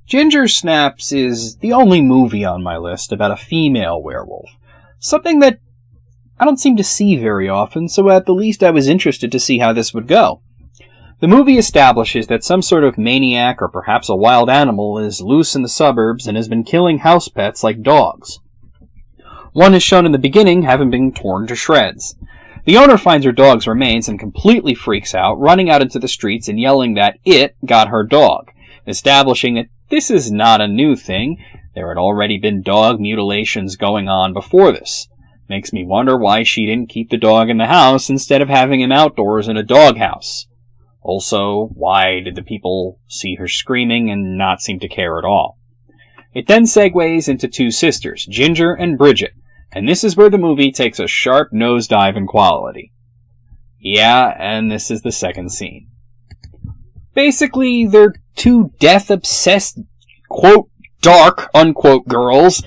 Ginger Snaps is the only movie on my list about a female werewolf. Something that I don't seem to see very often, so at the least I was interested to see how this would go. The movie establishes that some sort of maniac or perhaps a wild animal is loose in the suburbs and has been killing house pets like dogs. One is shown in the beginning having been torn to shreds. The owner finds her dog's remains and completely freaks out, running out into the streets and yelling that it got her dog, establishing that this is not a new thing. There had already been dog mutilations going on before this. Makes me wonder why she didn't keep the dog in the house instead of having him outdoors in a doghouse. Also, why did the people see her screaming and not seem to care at all? It then segues into two sisters, Ginger and Bridget, and this is where the movie takes a sharp nosedive in quality. Yeah, and this is the second scene. Basically, they're two death-obsessed, quote, dark, unquote, girls,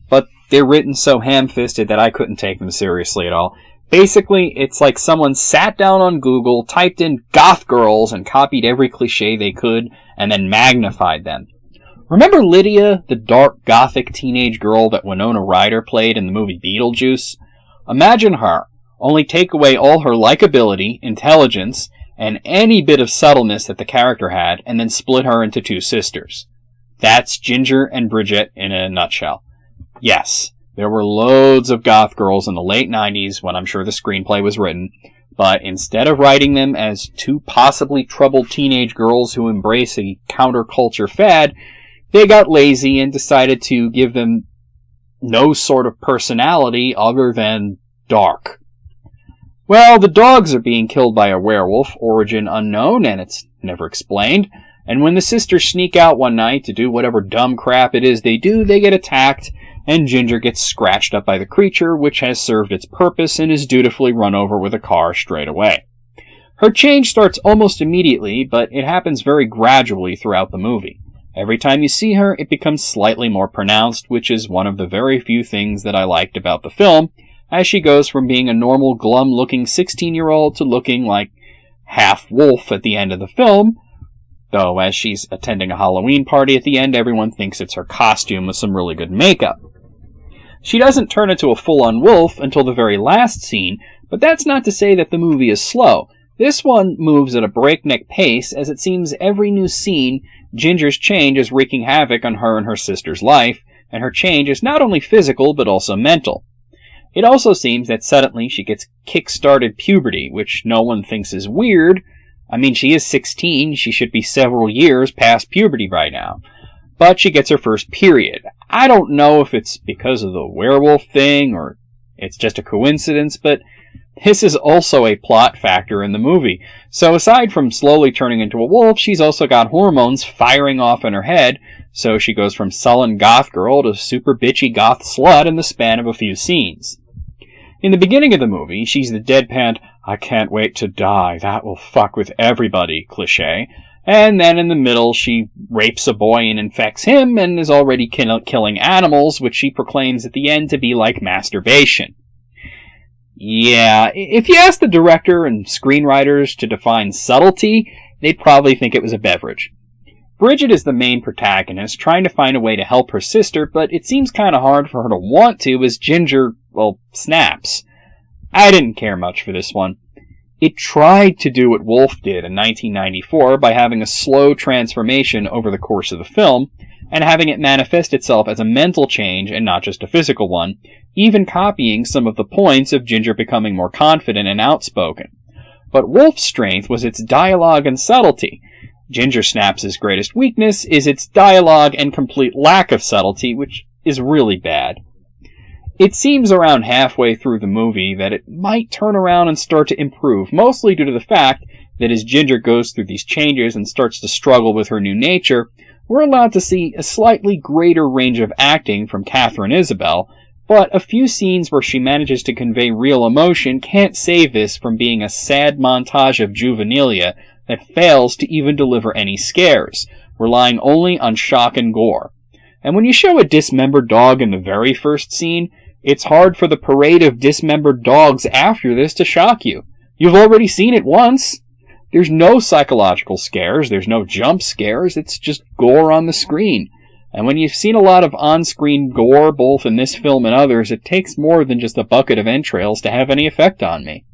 but they're written so ham-fisted that I couldn't take them seriously at all. Basically, it's like someone sat down on Google, typed in goth girls, and copied every cliche they could, and then magnified them. Remember Lydia, the dark, gothic teenage girl that Winona Ryder played in the movie Beetlejuice? Imagine her, only take away all her likability, intelligence, and any bit of subtleness that the character had, and then split her into two sisters. That's Ginger and Bridget in a nutshell. Yes, there were loads of goth girls in the late 90s when I'm sure the screenplay was written, but instead of writing them as two possibly troubled teenage girls who embrace a counterculture fad, they got lazy and decided to give them no sort of personality other than dark. Well, the dogs are being killed by a werewolf, origin unknown, and it's never explained. And when the sisters sneak out one night to do whatever dumb crap it is they do, they get attacked, and Ginger gets scratched up by the creature, which has served its purpose and is dutifully run over with a car straight away. Her change starts almost immediately, but it happens very gradually throughout the movie. Every time you see her, it becomes slightly more pronounced, which is one of the very few things that I liked about the film, as she goes from being a normal, glum-looking 16-year-old to looking like half-wolf at the end of the film, though as she's attending a Halloween party at the end, everyone thinks it's her costume with some really good makeup. She doesn't turn into a full-on wolf until the very last scene, but that's not to say that the movie is slow. This one moves at a breakneck pace, as it seems every new scene, Ginger's change is wreaking havoc on her and her sister's life, and her change is not only physical but also mental. It also seems that suddenly she gets kick-started puberty, which no one thinks is weird. I mean, she is 16, she should be several years past puberty by now. But she gets her first period. I don't know if it's because of the werewolf thing, or it's just a coincidence, but this is also a plot factor in the movie. So aside from slowly turning into a wolf, she's also got hormones firing off in her head, so she goes from sullen goth girl to super bitchy goth slut in the span of a few scenes. In the beginning of the movie, she's the deadpan, "I can't wait to die, that will fuck with everybody" cliché, and then in the middle she rapes a boy and infects him and is already killing animals, which she proclaims at the end to be like masturbation. Yeah, if you ask the director and screenwriters to define subtlety, they'd probably think it was a beverage. Bridget is the main protagonist, trying to find a way to help her sister, but it seems kind of hard for her to want to as Ginger, snaps. I didn't care much for this one. It tried to do what Wolf did in 1994 by having a slow transformation over the course of the film, and having it manifest itself as a mental change and not just a physical one, even copying some of the points of Ginger becoming more confident and outspoken. But Wolf's strength was its dialogue and subtlety. Ginger Snaps' greatest weakness is its dialogue and complete lack of subtlety, which is really bad. It seems around halfway through the movie that it might turn around and start to improve, mostly due to the fact that as Ginger goes through these changes and starts to struggle with her new nature, we're allowed to see a slightly greater range of acting from Catherine Isabel, but a few scenes where she manages to convey real emotion can't save this from being a sad montage of juvenilia that fails to even deliver any scares, relying only on shock and gore. And when you show a dismembered dog in the very first scene, it's hard for the parade of dismembered dogs after this to shock you. You've already seen it once. There's no psychological scares, there's no jump scares, it's just gore on the screen. And when you've seen a lot of on-screen gore, both in this film and others, it takes more than just a bucket of entrails to have any effect on me.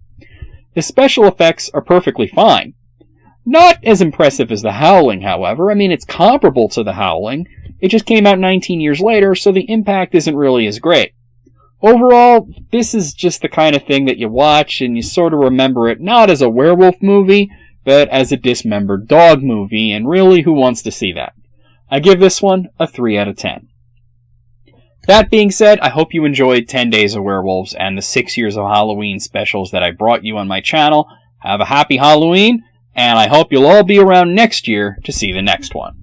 The special effects are perfectly fine. Not as impressive as The Howling, however. I mean, it's comparable to The Howling. It just came out 19 years later, so the impact isn't really as great. Overall, this is just the kind of thing that you watch and you sort of remember it not as a werewolf movie, but as a dismembered dog movie, and really, who wants to see that? I give this one a 3 out of 10. That being said, I hope you enjoyed 10 Days of Werewolves and the 6 Years of Halloween specials that I brought you on my channel. Have a happy Halloween, and I hope you'll all be around next year to see the next one.